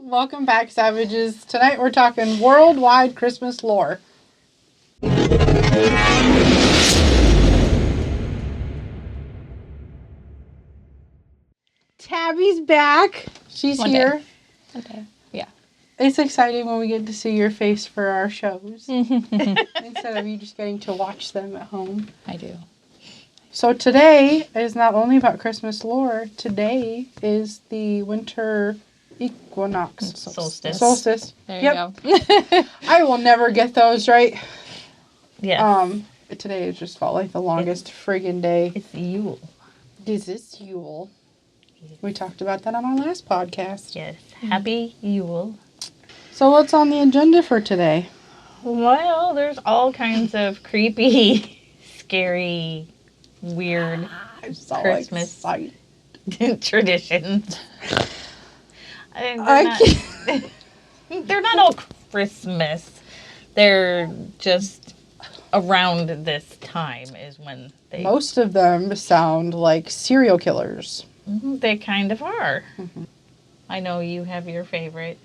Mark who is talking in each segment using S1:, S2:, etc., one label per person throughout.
S1: Welcome back, Savages. Tonight we're talking worldwide Christmas lore. Tabby's back. She's
S2: One
S1: here.
S2: day. Okay. Yeah.
S1: It's exciting when we get to see your face for our shows. Instead of you just getting to watch them at home.
S2: I do.
S1: So today is not only about Christmas lore. Today is the winter equinox.
S2: Solstice. There you go.
S1: I will never get those right.
S3: Yeah.
S1: Today it just felt like the longest friggin' day.
S3: It's Yule.
S1: This is Yule. We talked about that on our last podcast.
S3: Yes. Happy Yule.
S1: So what's on the agenda for today?
S3: Well, there's all kinds of creepy, scary, weird
S1: I'm so
S3: Christmas
S1: excited.
S3: traditions. They're not all Christmas. They're just around this time is when they...
S1: Most of them sound like serial killers.
S3: They kind of are.
S1: Mm-hmm.
S3: I know you have your favorite.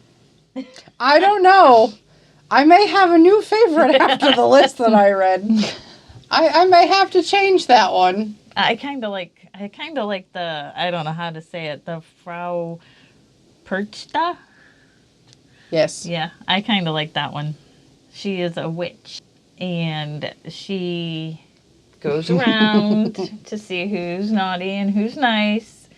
S1: I don't know. I may have a new favorite after the list that I read. I may have to change that one.
S3: I kind of like the, I don't know how to say it, the Frau Perchta?
S1: Yes.
S3: Yeah, I kind of like that one. She is a witch, and she goes around to see who's naughty and who's nice,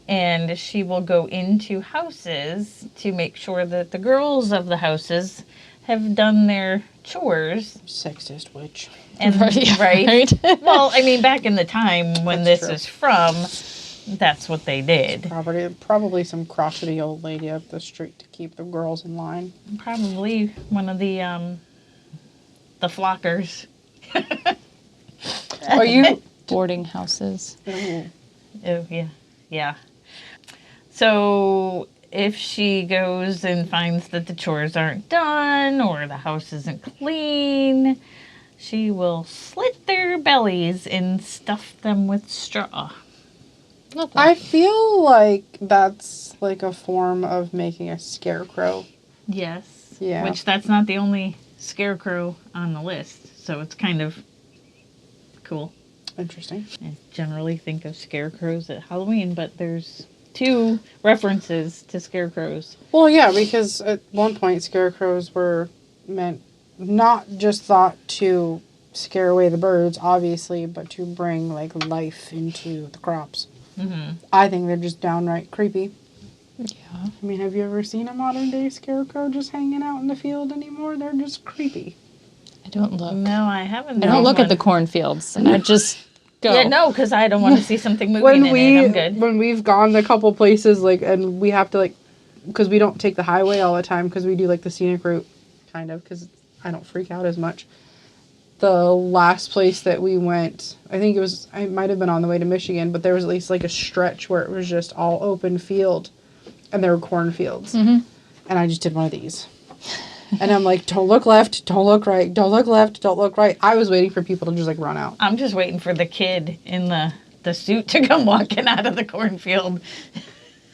S3: and she will go into houses to make sure that the girls of the houses have done their chores.
S1: Sexist witch.
S3: And, right? Well, I mean, back in the time when
S1: That's
S3: this
S1: true.
S3: is from, that's what they did.
S1: Probably some crotchety old lady up the street to keep the girls in line.
S3: Probably one of the flockers.
S1: Are you?
S2: Boarding houses.
S1: Ooh.
S3: Oh, yeah. Yeah. So if she goes and finds that the chores aren't done or the house isn't clean, she will slit their bellies and stuff them with straw.
S2: Lovely.
S1: I feel like that's like a form of making a scarecrow.
S3: Yes.
S1: Yeah.
S3: Which that's not the only scarecrow on the list, so it's kind of cool.
S1: Interesting.
S3: I generally think of scarecrows at Halloween, but there's 2 references to scarecrows.
S1: Well, yeah, because at one point scarecrows were meant not just thought to scare away the birds, obviously, but to bring like life into the crops.
S3: Mm-hmm.
S1: I think they're just downright creepy.
S2: Yeah.
S1: I mean, have you ever seen a modern day scarecrow just hanging out in the field anymore? They're just creepy.
S2: I don't look.
S3: No, I haven't.
S2: I don't look at the cornfields. And I just go.
S3: Yeah, no, because I don't want to see something moving in it. I'm good.
S1: When we've gone a couple places, like, and we have to, like, because we don't take the highway all the time, because we do, like, the scenic route, kind of, because I don't freak out as much. The last place that we went, I think it might have been on the way to Michigan, but there was at least, like, a stretch where it was just all open field, and there were cornfields. Mm-hmm. And I just did one of these. And I'm like, don't look left, don't look right, don't look left, don't look right. I was waiting for people to just, like, run out.
S3: I'm just waiting for the kid in the suit to come walking out of the cornfield.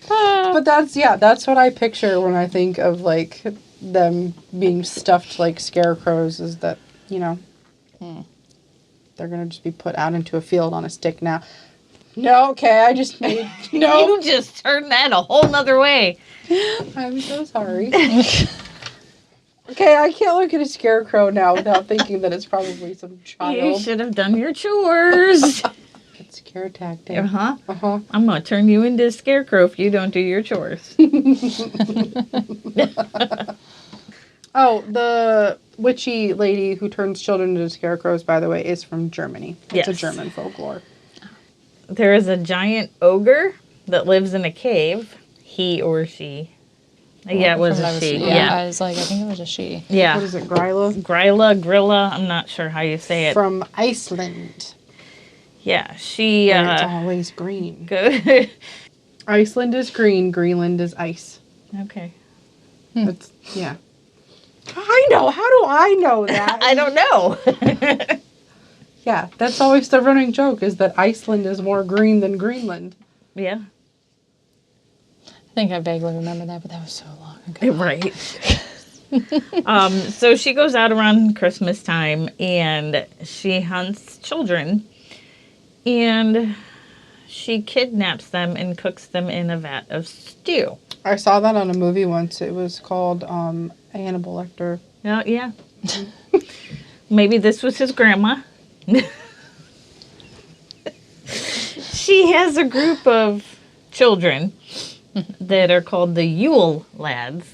S1: But that's what I picture when I think of, like, them being stuffed like scarecrows, is that, you know, they're going to just be put out into a field on a stick now. No, okay, I just made, no.
S3: You just turned that a whole nother way.
S1: I'm so sorry. Okay, I can't look at a scarecrow now without thinking that it's probably some child.
S3: You should have done your chores.
S1: It's scare tactic.
S3: Uh-huh.
S1: Uh-huh.
S3: I'm going to turn you into a scarecrow if you don't do your chores.
S1: Oh, the witchy lady who turns children into scarecrows, by the way, is from Germany. It's a
S3: Yes.
S1: German folklore.
S3: There is a giant ogre that lives in a cave. He or she. Yeah, it was a she.
S2: Yeah, I was like, I think it was a she.
S3: Yeah.
S1: What is it, Gryla?
S3: Grilla, I'm not sure how you say it.
S1: From Iceland.
S3: Yeah, she,
S1: Where it's always green.
S3: Good.
S1: Iceland is green, Greenland is ice.
S3: Okay.
S1: It's, yeah. I know, how do I know that?
S3: I don't know.
S1: Yeah, that's always the running joke, is that Iceland is more green than Greenland.
S3: Yeah.
S2: think I vaguely remember that, but that was so long ago.
S3: Right. So she goes out around Christmas time and she hunts children and she kidnaps them and cooks them in a vat of stew.
S1: I saw that on a movie once. It was called Hannibal Lecter.
S3: Oh, yeah. Maybe this was his grandma. She has a group of children that are called the Yule Lads.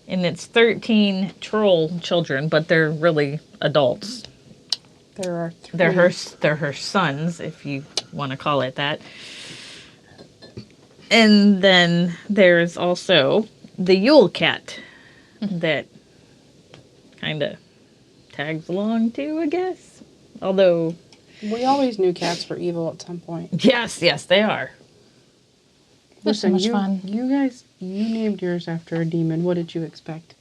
S3: And it's 13 troll children, but they're really adults.
S1: There are 3.
S3: They're her sons, if you want to call it that. And then there's also the Yule Cat that kind of tags along too, I guess. Although...
S1: We always knew cats were evil at some point.
S3: Yes, they are.
S2: That's so much fun.
S1: You guys, you named yours after a demon. What did you expect?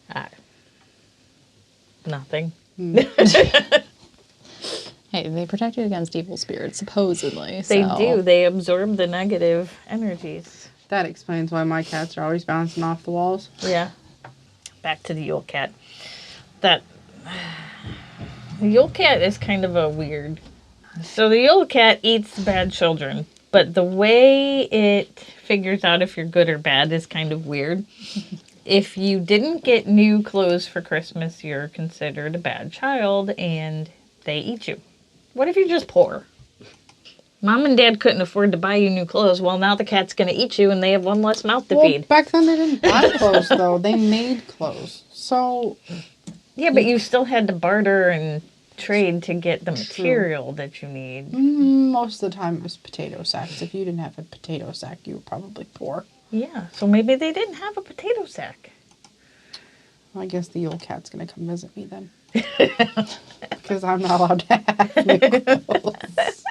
S3: Nothing.
S2: Hey, they protect you against evil spirits, supposedly.
S3: They
S2: so.
S3: do. They absorb the negative energies.
S1: That explains why my cats are always bouncing off the walls.
S3: Yeah. Back to the Yule Cat. The Yule Cat is kind of a weird... So the Yule Cat eats bad children, but the way it figures out if you're good or bad is kind of weird. If you didn't get new clothes for Christmas, you're considered a bad child, and they eat you. What if you're just poor? Mom and Dad couldn't afford to buy you new clothes. Well, now the cat's going to eat you, and they have one less mouth to feed.
S1: Back then they didn't buy clothes, though. They made clothes. So...
S3: Yeah, but you still had to barter and trade to get the material that you need.
S1: Most of the time it was potato sacks. If you didn't have a potato sack, you were probably poor.
S3: Yeah, so maybe they didn't have a potato sack.
S1: I guess the Yule Cat's going to come visit me then. Because I'm not allowed to have new clothes.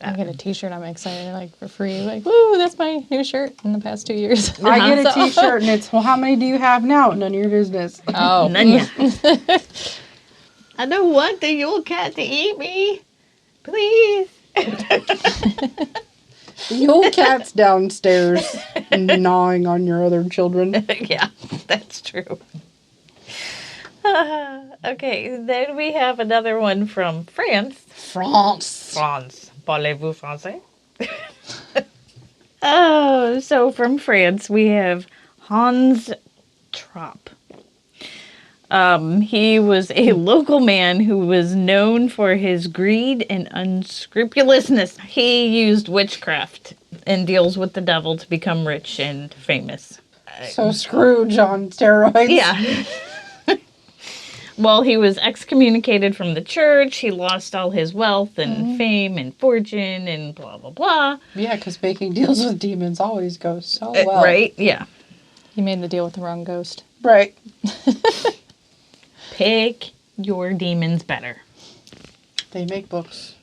S2: I get a t-shirt, I'm excited, like, for free. Like, woo, that's my new shirt in the past 2 years.
S1: I get a t-shirt and it's, well, how many do you have now? None of your business.
S2: Oh.
S3: None yet. I don't want the Yule Cat to eat me. Please.
S1: The Yule Cat's downstairs gnawing on your other children.
S3: Yeah, that's true. Okay, then we have another one from France. France. Parlez-vous français? Oh, so from France we have Hans Trapp. He was a local man who was known for his greed and unscrupulousness. He used witchcraft and deals with the devil to become rich and famous.
S1: So Scrooge on steroids.
S3: Yeah. Well, he was excommunicated from the church. He lost all his wealth and fame and fortune and blah, blah, blah.
S1: Yeah, because making deals with demons always goes so well.
S3: Right? Yeah.
S2: You made the deal with the wrong ghost.
S1: Right.
S3: Pick your demons better.
S1: They make books.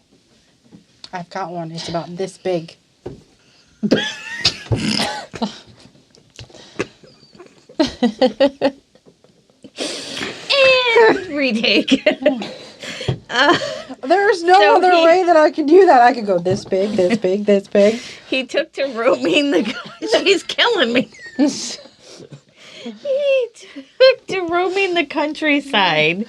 S1: I've got one. It's about this big.
S3: And retake.
S1: There's no other way that I could do that. I could go this big, this big, this big.
S3: He took to roaming the... She's killing me. He took to roaming the countryside,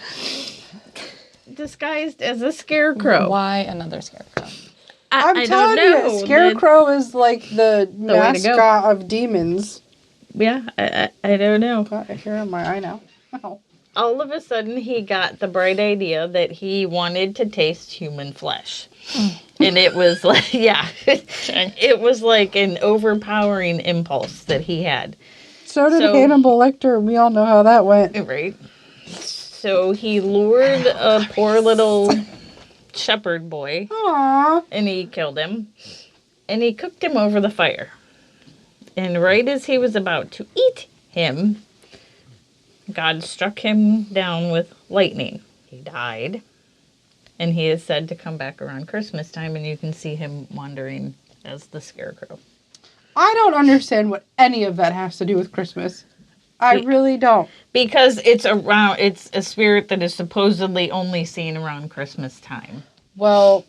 S3: disguised as a scarecrow.
S2: Why another scarecrow?
S1: I'm
S3: I
S1: telling
S3: don't know.
S1: you, Scarecrow is like the
S3: way to go.
S1: mascot of demons.
S3: Yeah, I don't know.
S1: Got a hair on my eye now. Ow.
S3: All of a sudden, he got the bright idea that he wanted to taste human flesh. And it was like, yeah, it was like an overpowering impulse that he had.
S1: So did Hannibal Lecter. We all know how that went.
S3: Right. So he lured a poor little shepherd boy.
S1: Aww.
S3: And he killed him. And he cooked him over the fire. And right as he was about to eat him, God struck him down with lightning. He died. And he is said to come back around Christmas time, and you can see him wandering as the Scarecrow.
S1: I don't understand what any of that has to do with Christmas. I really don't.
S3: Because it's a spirit that is supposedly only seen around Christmas time.
S1: Well,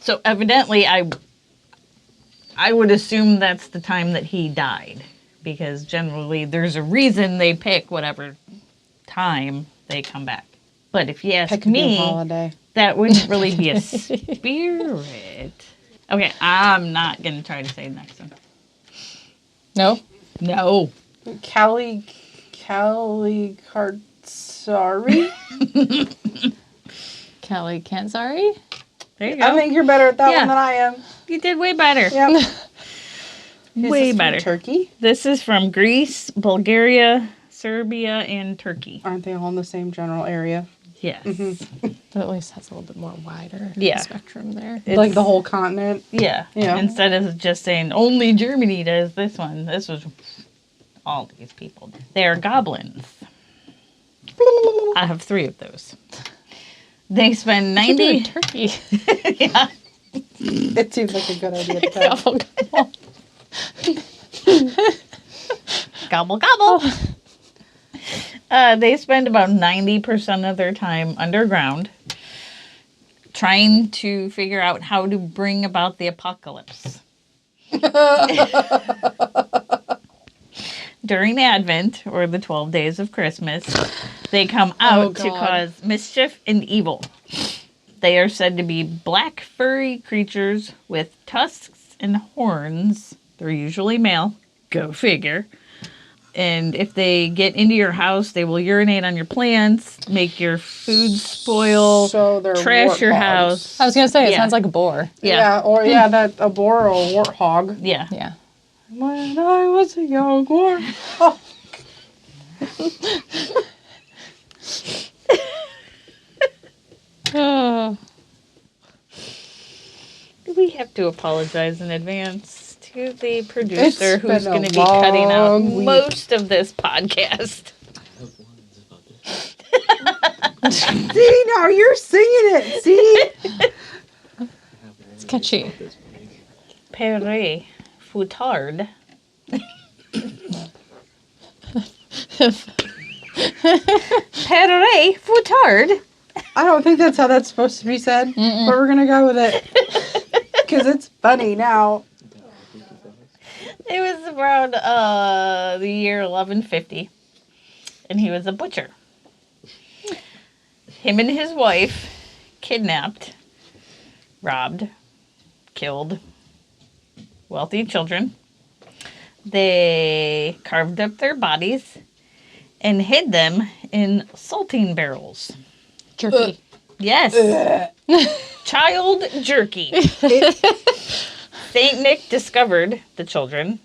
S3: So evidently I I would assume that's the time that he died, because generally there's a reason they pick whatever time they come back. But if you ask
S1: Pick a new
S3: me,
S1: holiday.
S3: that wouldn't really be a spirit. Okay, I'm not going to try to say the next one.
S2: No?
S3: No.
S1: Callie Cartsari.
S2: Kelly Kansari?
S3: There you go.
S1: I think you're better at that
S3: Yeah.
S1: one than I am.
S3: You did way better.
S1: Yep.
S3: Way
S1: Is this from
S3: better.
S1: Turkey?
S3: This is from Greece, Bulgaria, Serbia, and Turkey.
S1: Aren't they all in the same general area?
S3: Yes.
S2: But at least that's a little bit more wider
S3: Yeah.
S2: spectrum there.
S1: Like the whole continent?
S3: Yeah.
S1: Yeah.
S3: Instead of just saying only Germany does this one, this was all these people. They are goblins. I have 3 of those. They spend
S2: What should do
S3: 90.
S2: in Turkey.
S3: Yeah.
S1: It seems like a good idea to try.
S2: Gobble, gobble.
S3: Gobble gobble. They spend about 90% of their time underground trying to figure out how to bring about the apocalypse. During Advent, or the 12 days of Christmas, they come out to
S1: God.
S3: cause mischief and evil. They are said to be black furry creatures with tusks and horns. They're usually male. Go figure. And if they get into your house, they will urinate on your plants, make your food spoil,
S1: So they're
S3: trash your
S1: warthogs.
S3: house.
S2: I was going to say, it
S3: Yeah.
S2: sounds like a boar.
S3: Yeah.
S1: That a boar or a warthog.
S3: Yeah.
S2: Yeah.
S1: When I was a young warthog.
S2: Oh.
S3: We have to apologize in advance to the producer
S1: It's
S3: who's
S1: been a
S3: going to be cutting out
S1: long week.
S3: most of this podcast.
S1: See, now you're singing it. See?
S2: It's catchy.
S3: Pere Foutard. Pere Foutard.
S1: I don't think that's how that's supposed to be said, but we're going to go with it. Because it's funny now.
S3: It was around the year 1150, and he was a butcher. Him and his wife kidnapped, robbed, killed wealthy children. They carved up their bodies and hid them in salting barrels.
S2: Jerky.
S3: Yes. Child jerky. Saint Nick discovered the children.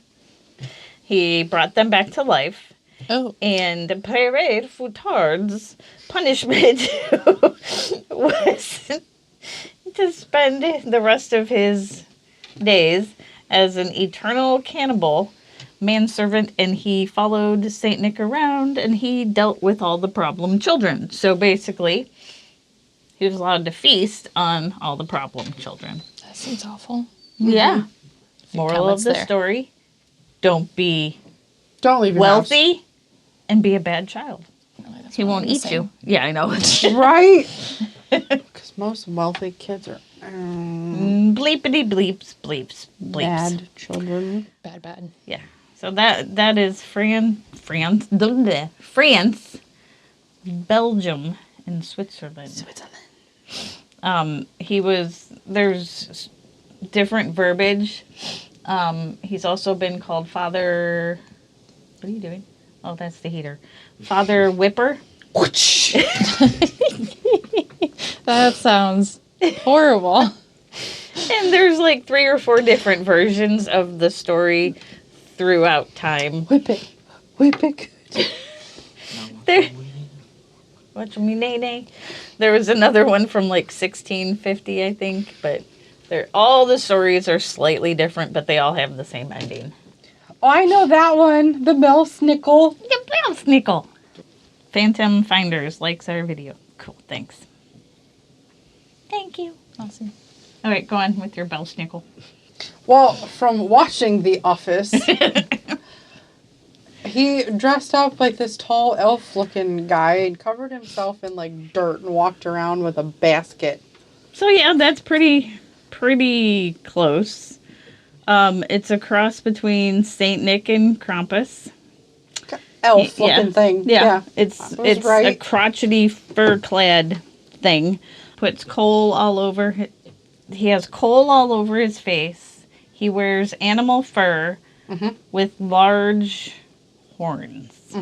S3: He brought them back to life.
S2: Oh.
S3: And Pere Foutard's punishment was to spend the rest of his days as an eternal cannibal manservant, and he followed Saint Nick around and he dealt with all the problem children. So basically, he was allowed to feast on all the problem children.
S2: That seems awful.
S3: Yeah. Moral of
S2: comments
S3: the
S2: there.
S3: story, don't be
S1: Don't leave your house.
S3: wealthy and be a bad child.
S2: That's
S3: He
S2: what
S3: won't
S2: I'm
S3: eat
S2: saying.
S3: you. Yeah, I know.
S1: Right? Because most wealthy kids are
S3: Bleepity bleeps, bleeps, bleeps.
S1: bad children.
S2: Bad.
S3: Yeah. So that is France, Belgium, and Switzerland. There's different verbiage. He's also been called Father. What are you doing? Oh, that's the heater. Father Whipper.
S2: That sounds horrible.
S3: And there's like 3 or 4 different versions of the story throughout time.
S1: Whip it. Whip it.
S3: There, watch me, nay. There was another one from like 1650, I think, but all the stories are slightly different, but they all have the same ending.
S1: Oh, I know that one. The Bell Snickle.
S3: Yeah, Snickle. Phantom Finders likes our video. Cool, thanks. Thank you.
S2: Awesome.
S3: All right, go on with your bell snickle.
S1: Well, from watching The Office, he dressed up like this tall elf-looking guy and covered himself in like dirt and walked around with a basket.
S3: So yeah, that's pretty close. It's a cross between Saint Nick and Krampus.
S1: Elf looking thing.
S3: Yeah. It's
S1: right.
S3: a crotchety fur-clad thing. Puts coal all over. He has coal all over his face. He wears animal fur with large horns.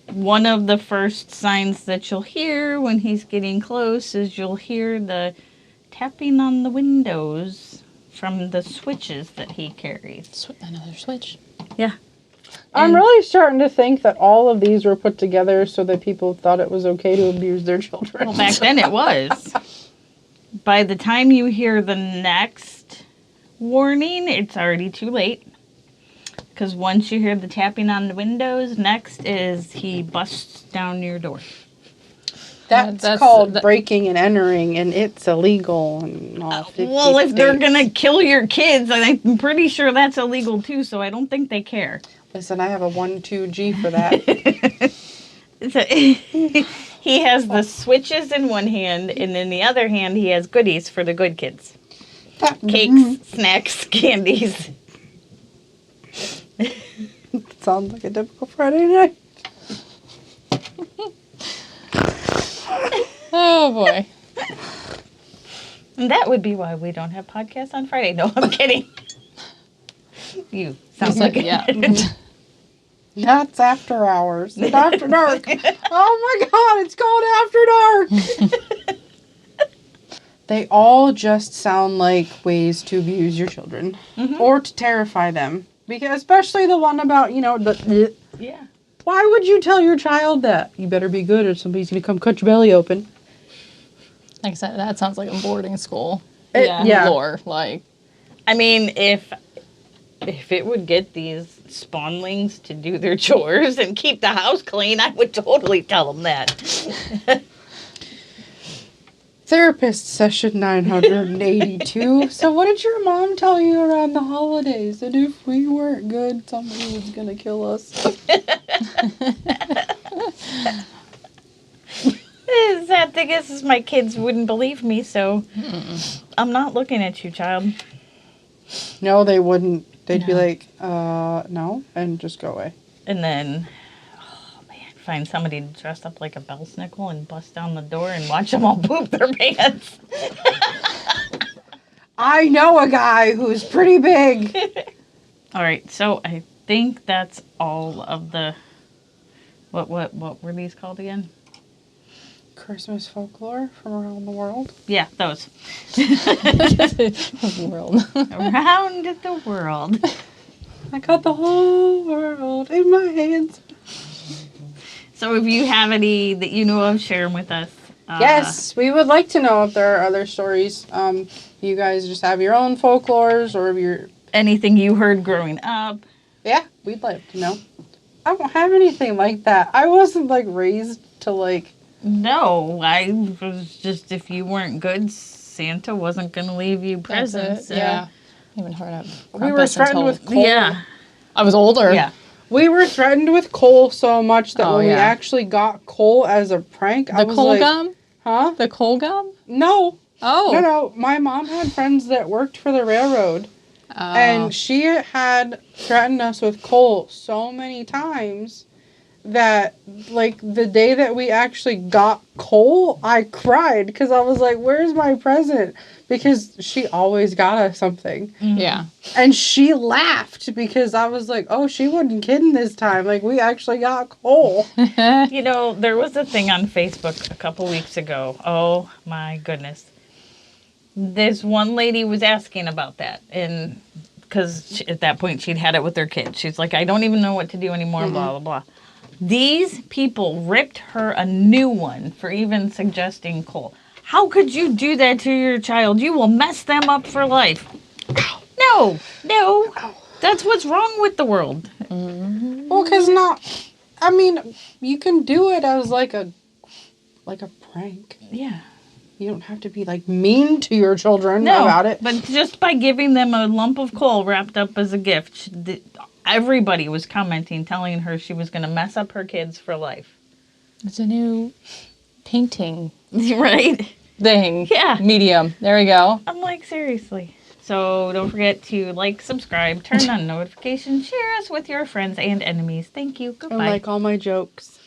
S3: One of the first signs that you'll hear when he's getting close is you'll hear the tapping on the windows from the switches that he carries.
S2: Another switch.
S3: Yeah.
S1: I'm really starting to think that all of these were put together so that people thought it was okay to abuse their children.
S3: Well, back then it was. By the time you hear the next warning, it's already too late. Because once you hear the tapping on the windows, next is he busts down your door.
S1: That's called breaking and entering, and it's illegal in all 50
S3: Well, if they're
S1: states.
S3: going to kill your kids, I'm pretty sure that's illegal too, so I don't think they care.
S1: Listen, I have a 1-2G for that.
S3: He has the switches in one hand, and in the other hand, he has goodies for the good kids. Cakes, snacks, candies.
S1: Sounds like a typical Friday night.
S2: Oh boy.
S3: And that would be why we don't have podcasts on Friday. No, I'm kidding. You sounds like
S2: Yeah.
S1: That's after hours. It's after dark. Oh my god, it's called after dark. They all just sound like ways to abuse your children or to terrify them. Because especially the one about, the
S3: Yeah.
S1: why would you tell your child that? You better be good or somebody's going to come cut your belly open.
S2: Like I said, that sounds like a boarding school.
S1: Yeah.
S2: Lore. Like,
S3: I mean, if it would get these spawnlings to do their chores and keep the house clean, I would totally tell them that.
S1: Therapist session 982. So what did your mom tell you around the holidays? And if we weren't good, somebody was going to kill us.
S3: The sad thing is my kids wouldn't believe me, so I'm not looking at you, child.
S1: No, they wouldn't. They'd be like, no, and just go away.
S3: And then, oh man, find somebody dressed up like a Snickle and bust down the door and watch them all poop their pants.
S1: I know a guy who's pretty big.
S3: All right, so I think that's all of the, what were these called again?
S1: Christmas folklore from around the world.
S3: Yeah, those.
S2: world.
S3: Around the world.
S1: I got the whole world in my hands.
S3: So if you have any that you know of, share them with us.
S1: Yes, we would like to know if there are other stories. You guys just have your own folklores or if you're...
S3: Anything you heard growing up.
S1: Yeah, we'd like to know. I don't have anything like that. I wasn't, raised to,
S3: No, I was just, if you weren't good, Santa wasn't going to leave you presents.
S2: Yeah. Even heard of
S1: We were threatened with coal.
S3: Yeah.
S2: I was older.
S3: Yeah.
S1: We were threatened with coal so much that
S2: Oh,
S1: when we
S2: yeah.
S1: actually got coal as a prank, I
S2: The
S1: was
S2: coal
S1: like,
S2: gum?
S1: huh?
S2: The coal gum?
S1: No.
S2: Oh.
S1: No. My mom had friends that worked for the railroad. And she had threatened us with coal so many times that, the day that we actually got coal, I cried because I was like, where's my present? Because she always got us something.
S2: Yeah.
S1: And she laughed because I was like, oh, she wasn't kidding this time. We actually got coal.
S3: You know, there was a thing on Facebook a couple weeks ago. Oh, my goodness. This one lady was asking about that. And because at that point she'd had it with her kids. She's like, I don't even know what to do anymore, blah, blah, blah. These people ripped her a new one for even suggesting coal. How could you do that to your child? You will mess them up for life. No. That's what's wrong with the world.
S1: Well, because you can do it as a prank.
S3: Yeah.
S1: You don't have to be mean to your children about it.
S3: But just by giving them a lump of coal wrapped up as a gift, everybody was commenting, telling her she was going to mess up her kids for life.
S2: It's a new painting
S3: Right?
S2: thing.
S3: Yeah.
S2: Medium. There we go.
S3: I'm like, seriously. So don't forget to like, subscribe, turn on notifications, share us with your friends and enemies. Thank you.
S1: And
S3: Goodbye.
S1: like all my jokes.